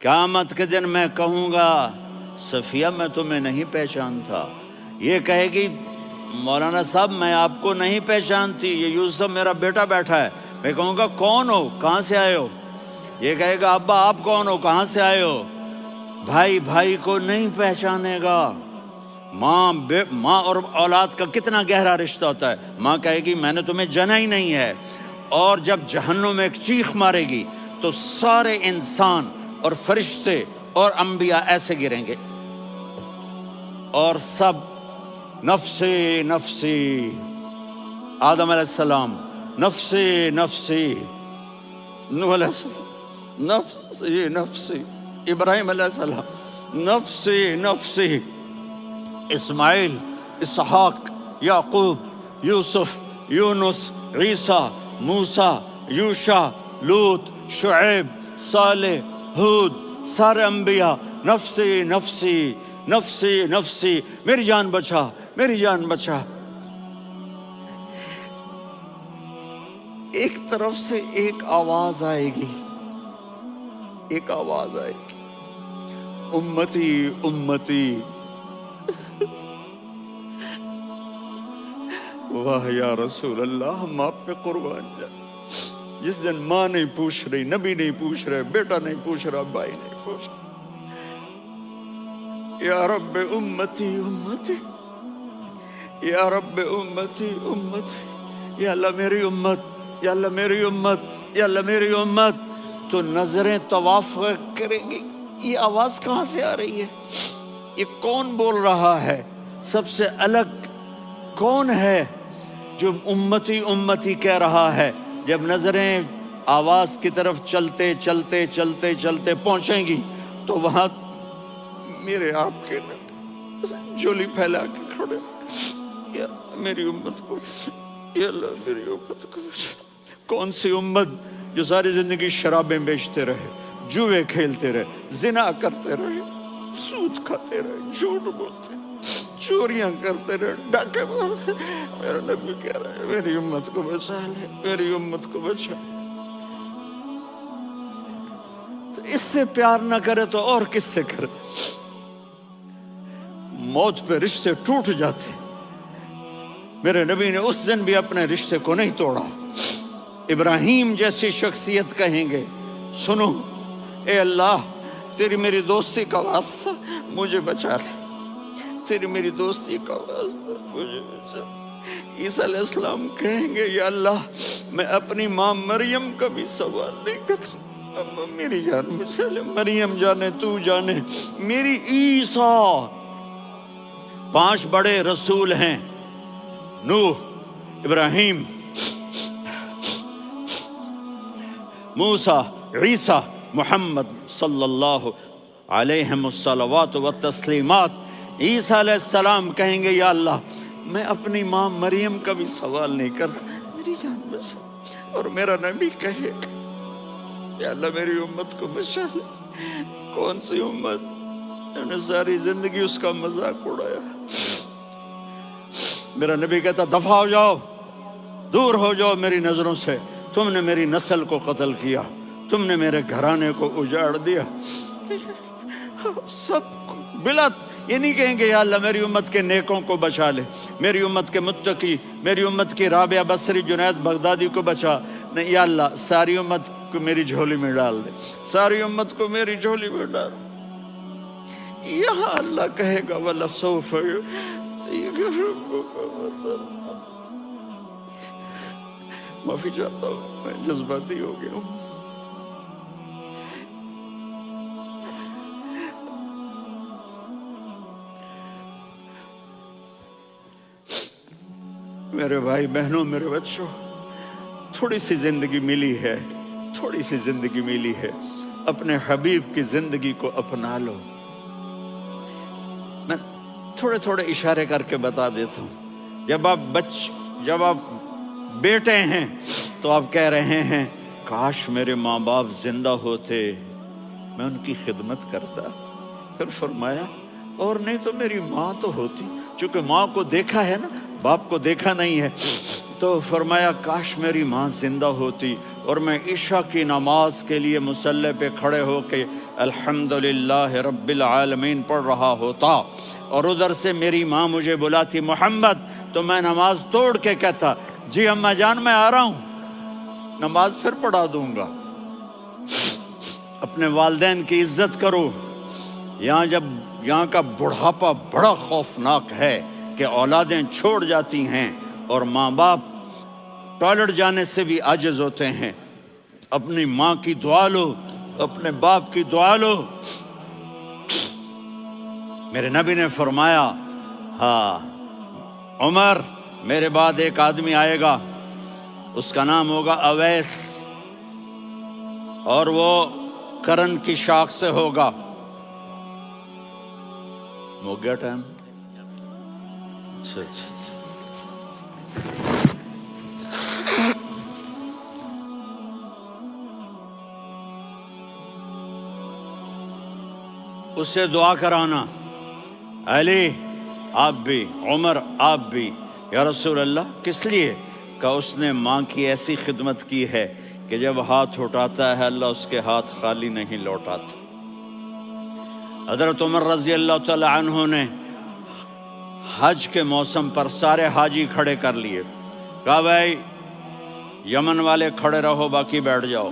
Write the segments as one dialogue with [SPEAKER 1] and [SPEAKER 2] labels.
[SPEAKER 1] قیامت کے دن میں کہوں گا صفیہ میں تمہیں نہیں پہچانتا، یہ کہے گی مولانا صاحب میں آپ کو نہیں پہچانتی، یہ یوسف میرا بیٹا بیٹھا ہے۔ میں کہوں گا کون ہو، کہاں سے آئے ہو؟ یہ کہے گا ابا آپ کون ہو، کہاں سے آئے ہو؟ بھائی بھائی کو نہیں پہچانے گا۔ ماں اور اولاد کا کتنا گہرا رشتہ ہوتا ہے۔ ماں کہے گی میں نے تمہیں جنا ہی نہیں ہے، اور جب جہنم میں ایک چیخ مارے گی تو سارے انسان اور فرشتے اور انبیاء ایسے گریں گے، اور سب نفسی نفسی، آدم علیہ السلام نفسی نفسی، نوح علیہ السلام نفسی نفسی، ابراہیم علیہ السلام نفسی نفسی، اسماعیل، اسحاق، یعقوب، یوسف، یونس، عیسیٰ، موسیٰ، یوشع، لوط، شعیب، صالح، ہود، سارے انبیاء نفسی نفسی نفسی نفسی، میری جان بچا میری جان بچا۔ ایک طرف سے ایک آواز آئے گی، ایک آواز آئے گی، امتی امتی۔ واہ یا رسول اللہ، ہم آپ پہ قربان جائیں۔ جس دن ماں نہیں پوچھ رہی، نبی نہیں پوچھ رہے، بیٹا نہیں پوچھ رہا، بھائی نہیں پوچھ رہا، یا رب امتی امتی، یا رب امتی امتی، یا اللہ میری امت، یا اللہ میری امت، یا اللہ میری امت۔ تو نظریں طواف کریں گی، یہ آواز کہاں سے آ رہی ہے؟ یہ کون بول رہا ہے؟ سب سے الگ کون ہے جو امتی امتی کہہ رہا ہے؟ جب نظریں آواز کی طرف چلتے چلتے چلتے چلتے پہنچیں گی تو وہاں میرے آپ کے جولی پھیلا کے کھڑے، یا میری امت کو، یا اللہ میری امت کو۔ کون سی امت جو ساری زندگی شرابیں بیچتے رہے، جوئے کھیلتے رہے، زنا کرتے رہے، سود کھاتے رہے، جھوٹ بولتے، چوریاں کرتے رہے، ڈاکے مارتے۔ میرا نبی کہہ رہا ہے میری امت کو بچا لے، میری امت کو بچا۔ تو اس سے پیار نہ کرے تو اور کس سے کرے؟ موت پہ رشتے ٹوٹ جاتے، میرے نبی نے اس دن بھی اپنے رشتے کو نہیں توڑا۔ ابراہیم جیسی شخصیت کہیں گے سنو اے اللہ تیری میری دوستی کا واسطہ مجھے بچا لے، تیری میری دوستی کا واسطہ مجھے بچا۔ عیسیٰ علیہ السلام کہیں گے یا اللہ میں اپنی ماں مریم کا بھی سوال نہیں کرتا، اما میری جان بچا لے، مریم جانے تو جانے میری عیسیٰ۔ 5 بڑے رسول ہیں، نوح، ابراہیم، موسیٰ، عیسیٰ، محمد صلی اللہ علیہ الصلوات والتسلیمات۔ عیسیٰ علیہ السلام کہیں گے یا اللہ میں اپنی ماں مریم کا بھی سوال نہیں کرتا، میری جان بچا۔ اور میرا نبی کہے یا اللہ میری امت کو بچا لے۔ کون سی امت جنہوں نے ساری زندگی اس کا مذاق اڑایا؟ میرا نبی کہتا دفع ہو جاؤ، دور ہو جاؤ میری نظروں سے، تم نے میری نسل کو قتل کیا، تم نے میرے گھرانے کو اجاڑ دیا۔ سب بلا یہ نہیں کہیں گے یا اللہ میری امت کے نیکوں کو بچا لے، میری امت کے متقی، میری امت کی رابعہ بصری، جنید بغدادی کو بچا، نہیں یا اللہ ساری امت کو میری جھولی میں ڈال دے، ساری امت کو میری جھولی میں ڈال دے۔ یہاں اللہ کہے گا وَلَسَوْفَ يُعْطِيكَ رَبُّكَ فَتَرْضَىٰ۔ معافی چاہتا ہوں میں جذباتی ہو گیا ہوں۔ میرے بھائی بہنوں، میرے بچوں، تھوڑی سی زندگی ملی ہے، تھوڑی سی زندگی ملی ہے، اپنے حبیب کی زندگی کو اپنا لو۔ میں تھوڑے تھوڑے اشارے کر کے بتا دیتا ہوں۔ جب آپ بیٹے ہیں تو آپ کہہ رہے ہیں کاش میرے ماں باپ زندہ ہوتے، میں ان کی خدمت کرتا۔ پھر فرمایا اور نہیں تو میری ماں تو ہوتی، چونکہ ماں کو دیکھا ہے نا، باپ کو دیکھا نہیں ہے، تو فرمایا کاش میری ماں زندہ ہوتی اور میں عشاء کی نماز کے لیے مصلی پہ کھڑے ہو کے الحمدللہ رب العالمین پڑھ رہا ہوتا، اور ادھر سے میری ماں مجھے بلاتی محمد، تو میں نماز توڑ کے کہتا جی اماں جان میں آ رہا ہوں، نماز پھر پڑھا دوں گا۔ اپنے والدین کی عزت کرو۔ یہاں کا بڑھاپا بڑا خوفناک ہے کہ اولادیں چھوڑ جاتی ہیں اور ماں باپ ٹوائلٹ جانے سے بھی عاجز ہوتے ہیں۔ اپنی ماں کی دعا لو، اپنے باپ کی دعا لو۔ میرے نبی نے فرمایا ہاں عمر میرے بعد ایک آدمی آئے گا، اس کا نام ہوگا اویس، اور وہ کرن کی شاخ سے ہوگا۔ ہو گیا ٹائم؟ اچھا اچھا، اس سے دعا کرانا، علی آپ بھی، عمر آپ بھی۔ یا رسول اللہ کس لیے؟ کہ اس نے ماں کی ایسی خدمت کی ہے کہ جب ہاتھ اٹھاتا ہے اللہ اس کے ہاتھ خالی نہیں لوٹاتا۔ حضرت عمر رضی اللہ تعالی عنہ نے حج کے موسم پر سارے حاجی کھڑے کر لیے، کہا بھائی یمن والے کھڑے رہو باقی بیٹھ جاؤ،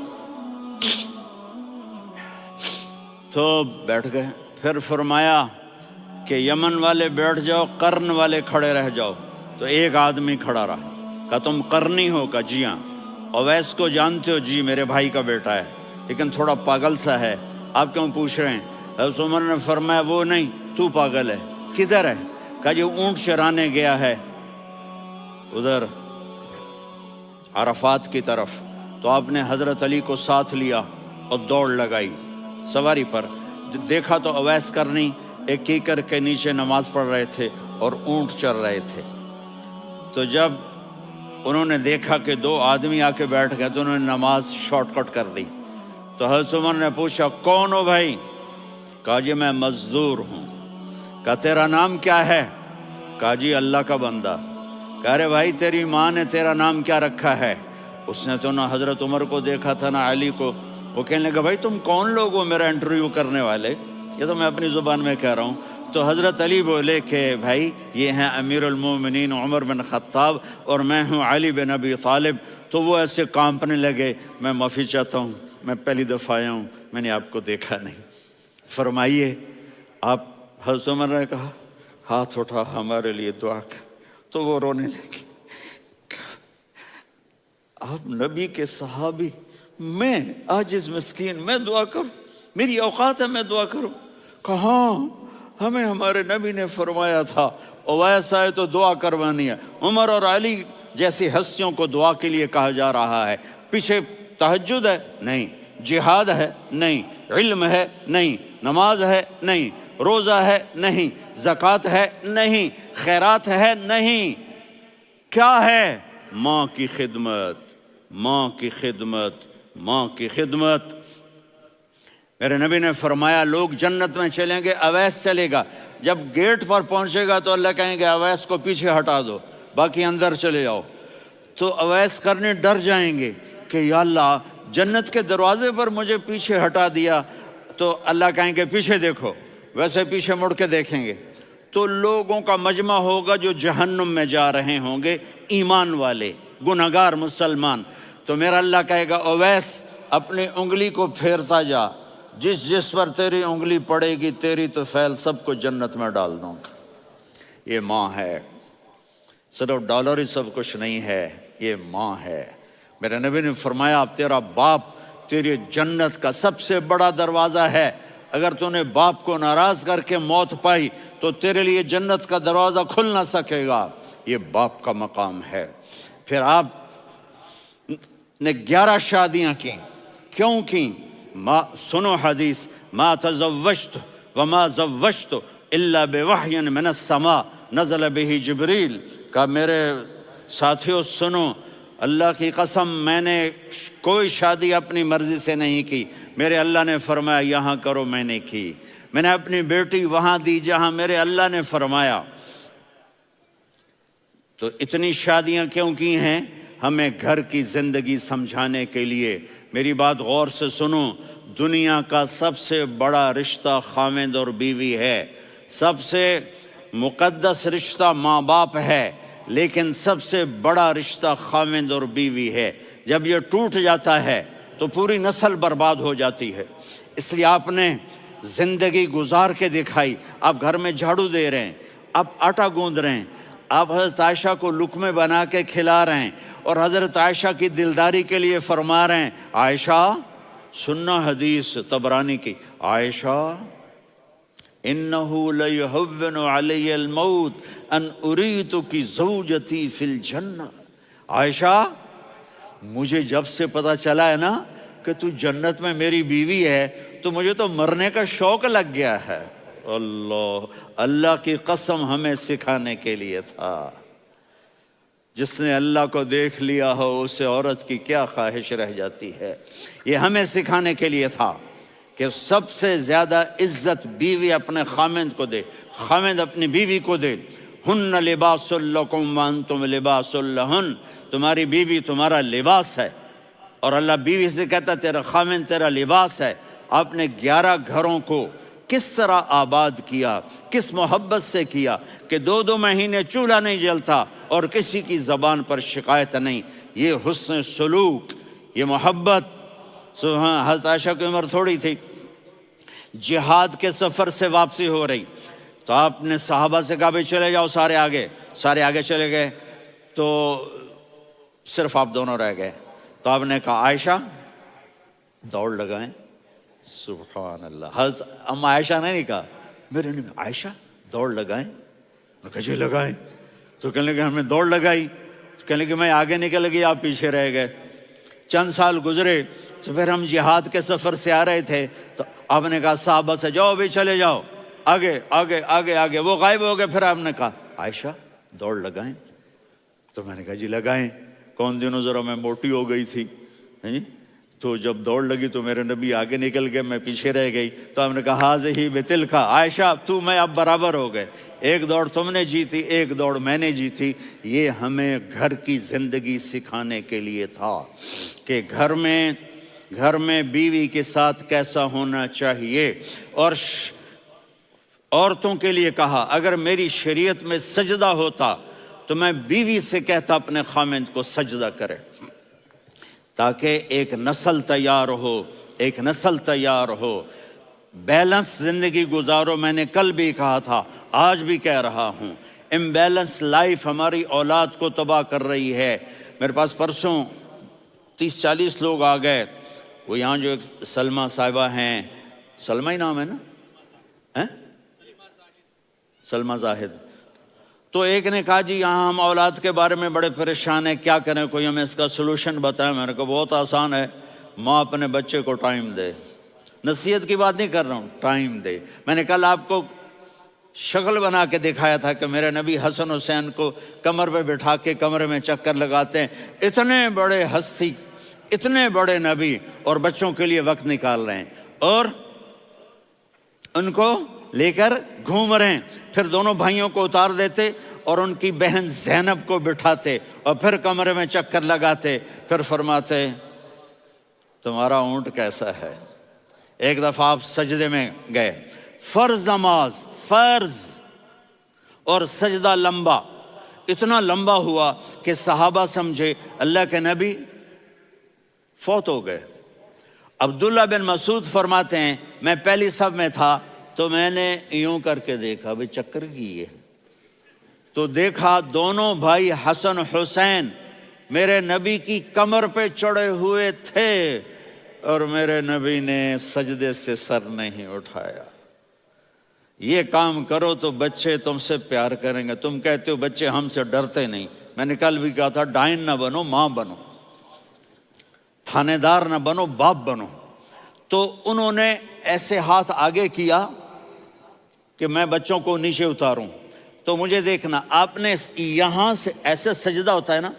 [SPEAKER 1] تو بیٹھ گئے۔ پھر فرمایا کہ یمن والے بیٹھ جاؤ، قرن والے کھڑے رہ جاؤ، تو ایک آدمی کھڑا رہا۔ کہا تم قرنی ہو؟ کہا جی ہاں۔ اویس کو جانتے ہو؟ جی میرے بھائی کا بیٹا ہے لیکن تھوڑا پاگل سا ہے، آپ کیوں پوچھ رہے ہیں؟ حضرت عمر نے فرمایا وہ نہیں، تو پاگل ہے۔ کدھر ہے؟ کہا جی اونٹ چرانے گیا ہے ادھر عرفات کی طرف۔ تو آپ نے حضرت علی کو ساتھ لیا اور دوڑ لگائی سواری پر۔ دیکھا تو اویس کرنی ایک کیکر کے نیچے نماز پڑھ رہے تھے اور اونٹ چر رہے تھے۔ تو جب انہوں نے دیکھا کہ دو آدمی آ کے بیٹھ گئے تو انہوں نے نماز شارٹ کٹ کر دی۔ تو حضرت عمر نے پوچھا کون ہو بھائی؟ کہا جی میں مزدور ہوں۔ کہا تیرا نام کیا ہے؟ کہا جی اللہ کا بندہ۔ کہا رے بھائی تیری ماں نے تیرا نام کیا رکھا ہے؟ اس نے تو نہ حضرت عمر کو دیکھا تھا نہ علی کو۔ وہ کہنے لگا بھائی تم کون لوگ ہو میرا انٹرویو کرنے والے؟ یہ تو میں اپنی زبان میں کہہ رہا ہوں۔ تو حضرت علی بولے کہ بھائی یہ ہیں امیر المومنین عمر بن خطاب اور میں ہوں علی بن ابی طالب۔ تو وہ ایسے کانپنے لگے، میں معافی چاہتا ہوں، میں پہلی دفعہ آیا ہوں، میں نے آپ کو دیکھا نہیں، فرمائیے آپ۔ حضرت عمر نے کہا ہاتھ اٹھا ہمارے لیے دعا کر۔ تو وہ رونے لگی، آپ نبی کے صحابی، میں عاجز مسکین میں دعا کروں؟ میری اوقات ہے میں دعا کروں؟ کہاں ہمیں ہمارے نبی نے فرمایا تھا اویس آئے تو دعا کروانی ہے۔ عمر اور علی جیسی ہستیوں کو دعا کے لیے کہا جا رہا ہے۔ پیچھے تہجد ہے؟ نہیں۔ جہاد ہے؟ نہیں۔ علم ہے؟ نہیں۔ نماز ہے؟ نہیں۔ روزہ ہے؟ نہیں۔ زکوٰۃ ہے؟ نہیں۔ خیرات ہے؟ نہیں۔ کیا ہے؟ ماں کی خدمت، ماں کی خدمت، ماں کی خدمت۔ میرے نبی نے فرمایا لوگ جنت میں چلیں گے، اویس چلے گا، جب گیٹ پر پہنچے گا تو اللہ کہیں گے اویس کو پیچھے ہٹا دو، باقی اندر چلے جاؤ۔ تو اویس کرنے ڈر جائیں گے کہ یا اللہ جنت کے دروازے پر مجھے پیچھے ہٹا دیا، تو اللہ کہیں گے پیچھے دیکھو، ویسے پیچھے مڑ کے دیکھیں گے تو لوگوں کا مجمع ہوگا جو جہنم میں جا رہے ہوں گے، ایمان والے، گنہگار مسلمان۔ تو میرا اللہ کہے گا اویس اپنی انگلی کو پھیرتا جا، جس جس پر تیری انگلی پڑے گی تیری تو فیل سب کو جنت میں ڈال دوں گا۔ یہ ماں ہے، صرف ڈالر ہی سب کچھ نہیں ہے، یہ ماں ہے۔ میرے نبی نے فرمایا تیرا باپ تیری جنت کا سب سے بڑا دروازہ ہے، اگر تو نے باپ کو ناراض کر کے موت پائی تو تیرے لیے جنت کا دروازہ کھل نہ سکے گا۔ یہ باپ کا مقام ہے۔ پھر آپ نے 11 شادیاں کی، کیوں کی؟ سنو حدیث، ما تزوجت وما زوجت الا بوحی من السماء نزل به جبریل۔ کہا میرے ساتھیوں سنو، اللہ کی قسم میں نے کوئی شادی اپنی مرضی سے نہیں کی، میرے اللہ نے فرمایا یہاں کرو، میں نے کی۔ میں نے اپنی بیٹی وہاں دی جہاں میرے اللہ نے فرمایا۔ تو اتنی شادیاں کیوں کی ہیں؟ ہمیں گھر کی زندگی سمجھانے کے لیے۔ میری بات غور سے سنو، دنیا کا سب سے بڑا رشتہ خاوند اور بیوی ہے، سب سے مقدس رشتہ ماں باپ ہے، لیکن سب سے بڑا رشتہ خاوند اور بیوی ہے۔ جب یہ ٹوٹ جاتا ہے تو پوری نسل برباد ہو جاتی ہے۔ اس لیے آپ نے زندگی گزار کے دکھائی۔ آپ گھر میں جھاڑو دے رہے ہیں، آپ آٹا گوندھ رہے ہیں، آپ حضرت عائشہ کو لقمے بنا کے کھلا رہے ہیں، اور حضرت عائشہ کی دلداری کے لیے فرما رہے ہیں، عائشہ سننا حدیث طبرانی کی، عائشہ انہو لیہون علی الموت ان اریتک زوجتی فی الجنہ۔ عائشہ مجھے جب سے پتا چلا ہے نا کہ تو جنت میں میری بیوی ہے تو مجھے تو مرنے کا شوق لگ گیا ہے۔ اللہ کی قسم ہمیں سکھانے کے لیے تھا۔ جس نے اللہ کو دیکھ لیا ہو اسے عورت کی کیا خواہش رہ جاتی ہے۔ یہ ہمیں سکھانے کے لیے تھا کہ سب سے زیادہ عزت بیوی اپنے خاوند کو دے، خاوند اپنی بیوی کو دے۔ ہن لباس لکم وانتم لباس لہن، تمہاری بیوی تمہارا لباس ہے، اور اللہ بیوی سے کہتا تیرا خاوند تیرا لباس ہے۔ آپ نے 11 گھروں کو کس طرح آباد کیا، کس محبت سے کیا کہ 2 مہینے چولہا نہیں جلتا اور کسی کی زبان پر شکایت نہیں۔ یہ حسن سلوک، یہ محبت۔ سبحان، حضرت عائشہ کی عمر تھوڑی تھی، جہاد کے سفر سے واپسی ہو رہی، تو آپ نے صحابہ سے کہا بھی چلے جاؤ سارے آگے چلے گئے، تو صرف آپ دونوں رہ گئے۔ تو آپ نے کہا عائشہ دوڑ لگائیں۔ سبحان اللہ، حضرت اما عائشہ نے نہیں کہا، میرے نے عائشہ دوڑ لگائیں، میں کہا جی لگائیں۔ تو کہنے لگے ہم نے دوڑ لگائی، تو کہنے لگے میں آگے نکل گئی آپ پیچھے رہ گئے۔ چند سال گزرے تو پھر ہم جہاد کے سفر سے آ رہے تھے، تو آپ نے کہا صحابہ سے جاؤ بھی چلے جاؤ آگے آگے آگے آگے، وہ غائب ہو گئے۔ پھر آپ نے کہا عائشہ دوڑ لگائیں، تو میں نے کہا جی لگائیں۔ کون دنوں ذرا میں موٹی ہو گئی تھی، تو جب دوڑ لگی تو میرے نبی آگے نکل گئے، میں پیچھے رہ گئی۔ تو ہم نے کہا ہاذہ بتلک، عائشہ تو میں اب برابر ہو گئے، ایک دوڑ تم نے جیتی ایک دوڑ میں نے جیتی۔ یہ ہمیں گھر کی زندگی سکھانے کے لیے تھا کہ گھر میں بیوی کے ساتھ کیسا ہونا چاہیے۔ اور عورتوں کے لیے کہا اگر میری شریعت میں سجدہ ہوتا تو میں بیوی سے کہتا اپنے خاوند کو سجدہ کرے، تاکہ ایک نسل تیار ہو، بیلنس زندگی گزارو۔ میں نے کل بھی کہا تھا، آج بھی کہہ رہا ہوں، امبیلنس لائف ہماری اولاد کو تباہ کر رہی ہے۔ میرے پاس پرسوں 30-40 لوگ آ گئے، وہ یہاں جو ایک سلمہ صاحبہ ہیں، سلمہ ہی نام ہے نا، سلمہ زاہد، تو ایک نے کہا جی یہاں ہم اولاد کے بارے میں بڑے پریشان ہیں، کیا کریں، کوئی ہمیں اس کا سلوشن بتائیں۔ میں نے کہا بہت آسان ہے، ماں اپنے بچے کو ٹائم دے، نصیحت کی بات نہیں کر رہا ہوں، ٹائم دے۔ میں نے کل آپ کو شکل بنا کے دکھایا تھا کہ میرے نبی حسن حسین کو کمر پہ بٹھا کے کمرے میں چکر لگاتے ہیں، اتنے بڑے ہستی، اتنے بڑے نبی، اور بچوں کے لیے وقت نکال رہے ہیں اور ان کو لے کر گھوم رہے ہیں۔ پھر دونوں بھائیوں کو اتار دیتے اور ان کی بہن زینب کو بٹھاتے اور پھر کمرے میں چکر لگاتے، پھر فرماتے تمہارا اونٹ کیسا ہے۔ ایک دفعہ آپ سجدے میں گئے، فرض نماز، فرض، اور سجدہ لمبا، اتنا لمبا ہوا کہ صحابہ سمجھے اللہ کے نبی فوت ہو گئے۔ عبداللہ بن مسعود فرماتے ہیں میں پہلی صف میں تھا تو میں نے یوں کر کے دیکھا، بھئی چکر کی ہے، تو دیکھا دونوں بھائی حسن حسین میرے نبی کی کمر پہ چڑھے ہوئے تھے اور میرے نبی نے سجدے سے سر نہیں اٹھایا۔ یہ کام کرو تو بچے تم سے پیار کریں گے۔ تم کہتے ہو بچے ہم سے ڈرتے نہیں، میں نے کل بھی کہا تھا ڈائن نہ بنو، ماں بنو، تھانے دار نہ بنو، باپ بنو۔ تو انہوں نے ایسے ہاتھ آگے کیا کہ میں بچوں کو نیچے اتاروں، تو مجھے دیکھنا، آپ نے یہاں سے ایسے سجدہ ہوتا ہے نا،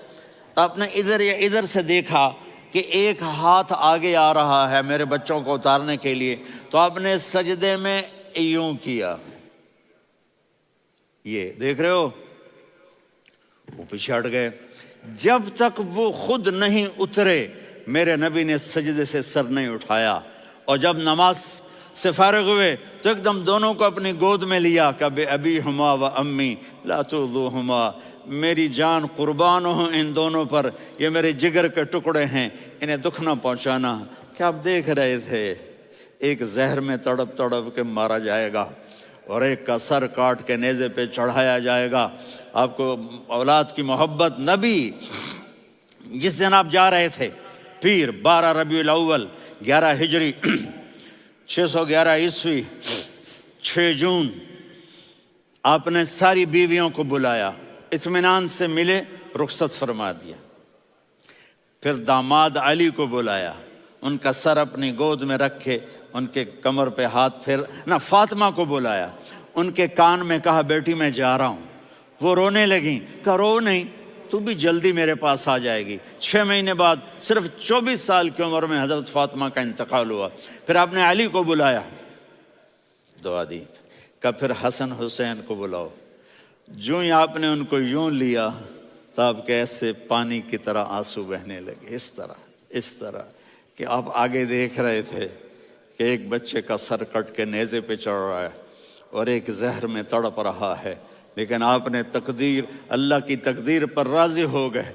[SPEAKER 1] تو آپ نے ادھر یا ادھر سے دیکھا کہ ایک ہاتھ آگے آ رہا ہے میرے بچوں کو اتارنے کے لیے، تو آپ نے سجدے میں یوں کیا، یہ دیکھ رہے ہو، وہ پیچھے ہٹ گئے۔ جب تک وہ خود نہیں اترے میرے نبی نے سجدے سے سر نہیں اٹھایا، اور جب نماز سے فارغ ہوئے تو ایک دم دونوں کو اپنی گود میں لیا کہ بے ابی ہما و امی لا تؤذوہما، میری جان قربان ہو ان دونوں پر، یہ میرے جگر کے ٹکڑے ہیں، انہیں دکھ نہ پہنچانا۔ کیا آپ دیکھ رہے تھے ایک زہر میں تڑپ تڑپ کے مارا جائے گا اور ایک کا سر کاٹ کے نیزے پہ چڑھایا جائے گا۔ آپ کو اولاد کی محبت، نبی جس دن آپ جا رہے تھے پیر 12 ربیع الاول 11 ہجری 611 عیسوی 6 جون، آپ نے ساری بیویوں کو بلایا، اطمینان سے ملے، رخصت فرما دیا۔ پھر داماد علی کو بلایا، ان کا سر اپنی گود میں رکھے، ان کے کمر پہ ہاتھ پھیر نہ، فاطمہ کو بلایا، ان کے کان میں کہا بیٹی میں جا رہا ہوں۔ وہ رونے لگیں، کہا رو نہیں، تو بھی جلدی میرے پاس آ جائے گی۔ 6 مہینے بعد صرف 24 سال کی عمر میں حضرت فاطمہ کا انتقال ہوا۔ پھر آپ نے علی کو بلایا، دعا دی، کہا پھر حسن حسین کو بلاؤ۔ جو ہی آپ نے ان کو یوں لیا تو آپ کے ایسے پانی کی طرح آنسو بہنے لگے، اس طرح کہ آپ آگے دیکھ رہے تھے کہ ایک بچے کا سر کٹ کے نیزے پہ چڑھ رہا ہے اور ایک زہر میں تڑپ رہا ہے، لیکن آپ نے تقدیر، اللہ کی تقدیر پر راضی ہو گئے۔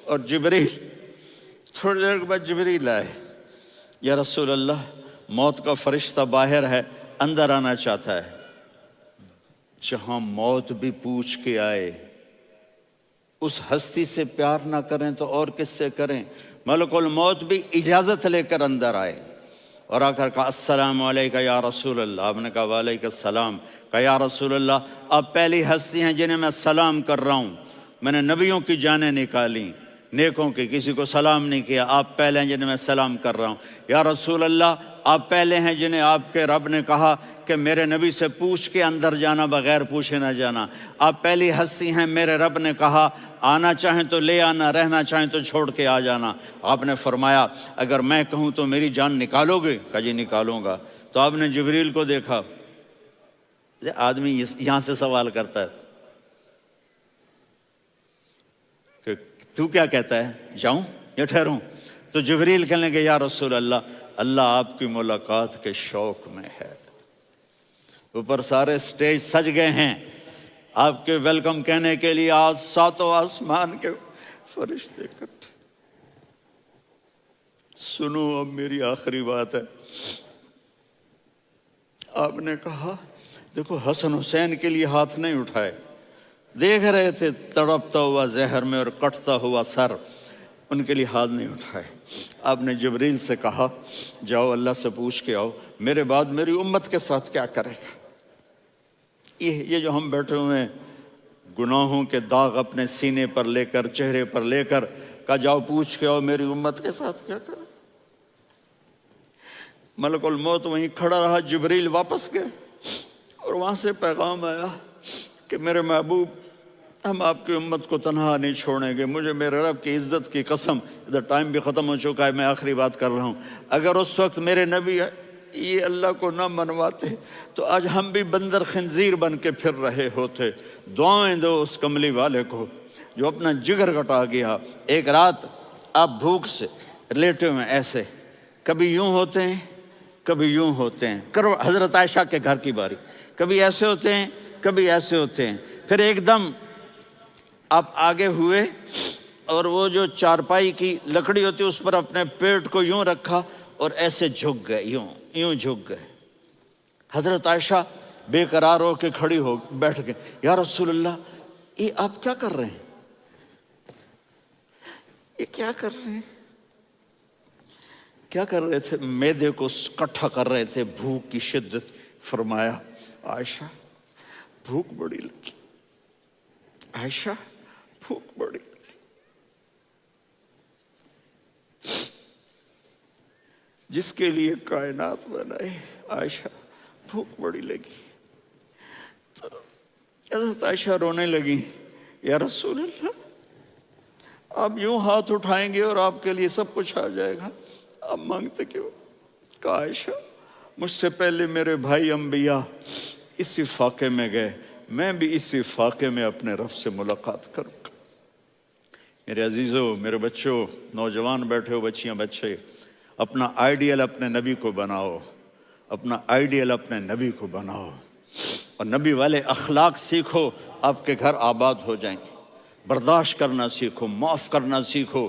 [SPEAKER 1] اور جبریل، تھوڑی دیر کے بعد جبریل آئے، یا رسول اللہ موت کا فرشتہ باہر ہے، اندر آنا چاہتا ہے۔ جہاں موت بھی پوچھ کے آئے، اس ہستی سے پیار نہ کریں تو اور کس سے کریں؟ ملک الموت بھی اجازت لے کر اندر آئے اور آ کر کہا السلام علیکہ یا رسول اللہ۔ آپ نے کہا وعلیکم السلام۔ کہا یا رسول اللہ آپ پہلی ہستی ہیں جنہیں میں سلام کر رہا ہوں، میں نے نبیوں کی جانیں نکالی، نیکوں کی، کسی کو سلام نہیں کیا، آپ پہلے ہیں جنہیں میں سلام کر رہا ہوں۔ یا رسول اللہ آپ پہلے ہیں جنہیں آپ کے رب نے کہا کہ میرے نبی سے پوچھ کے اندر جانا، بغیر پوچھے نہ جانا۔ آپ پہلی ہستی ہیں، میرے رب نے کہا آنا چاہیں تو لے آنا، رہنا چاہیں تو چھوڑ کے آ جانا۔ آپ نے فرمایا اگر میں کہوں تو میری جان نکالو گے؟ کہا جی نکالوں گا۔ تو آپ نے جبریل کو دیکھا، آدمی یہاں سے سوال کرتا ہے کہ تو کیا کہتا ہے، جاؤں یا ٹھہروں؟ تو جبریل کہنے لگے یا رسول اللہ، اللہ آپ کی ملاقات کے شوق میں ہے۔ اوپر سارے سٹیج سج گئے ہیں آپ کے ویلکم کہنے کے لیے، آج 7 آسمان کے فرشتے اکٹھے۔ سنو اب میری آخری بات ہے۔ آپ نے کہا دیکھو حسن حسین کے لیے ہاتھ نہیں اٹھائے، دیکھ رہے تھے تڑپتا ہوا زہر میں اور کٹتا ہوا سر، ان کے لیے ہاتھ نہیں اٹھائے۔ آپ نے جبریل سے کہا جاؤ اللہ سے پوچھ کے آؤ میرے بعد میری امت کے ساتھ کیا کرے گا۔ یہ جو ہم بیٹھے ہوئے ہیں گناہوں کے داغ اپنے سینے پر لے کر، چہرے پر لے کر، کہا جاؤ پوچھ کے آؤ میری امت کے ساتھ کیا کرے۔ ملک الموت وہیں کھڑا رہا، جبریل واپس گئے اور وہاں سے پیغام آیا کہ میرے محبوب ہم آپ کی امت کو تنہا نہیں چھوڑیں گے، مجھے میرے رب کی عزت کی قسم، ادھر ٹائم بھی ختم ہو چکا ہے، میں آخری بات کر رہا ہوں، اگر اس وقت میرے نبی یہ اللہ کو نہ منواتے تو آج ہم بھی بندر خنزیر بن کے پھر رہے ہوتے۔ دعائیں دو اس کملی والے کو جو اپنا جگر کٹا گیا۔ ایک رات آپ بھوک سے لیٹے ہوئے ایسے، کبھی یوں ہوتے ہیں کبھی یوں ہوتے ہیں، کرو حضرت عائشہ کے گھر کی باری، کبھی ایسے ہوتے ہیں کبھی ایسے ہوتے ہیں، پھر ایک دم آپ آگے ہوئے اور وہ جو چارپائی کی لکڑی ہوتی اس پر اپنے پیٹ کو یوں رکھا اور ایسے جھک گئے، یوں جھک گئے۔ حضرت عائشہ بے قرار ہو کے کھڑی ہو بیٹھ گئے، یا رسول اللہ یہ آپ کیا کر رہے ہیں، یہ کیا کر رہے ہیں؟ کیا کر رہے تھے؟ معدے کو کٹھا کر رہے تھے، بھوک کی شدت۔ فرمایا عائشہ بھوک بڑی لگی، عائشہ بھوک بڑی لگی، جس کے لیے کائنات بنائے، عائشہ بھوک بڑی لگی۔ تو حضرت عائشہ رونے لگی، یا رسول اللہ آپ یوں ہاتھ اٹھائیں گے اور آپ کے لیے سب کچھ آ جائے گا، آپ مانگتے کیوں؟ کہا عائشہ مجھ سے پہلے میرے بھائی انبیاء اسی فاقے میں گئے، میں بھی اسی فاقے میں اپنے رب سے ملاقات کروں گا۔ میرے عزیزوں، میرے بچوں، نوجوان بیٹھے ہو، بچیاں بچے، اپنا آئیڈیل اپنے نبی کو بناؤ، اپنا آئیڈیل اپنے نبی کو بناؤ، اور نبی والے اخلاق سیکھو، آپ کے گھر آباد ہو جائیں گے۔ برداشت کرنا سیکھو، معاف کرنا سیکھو،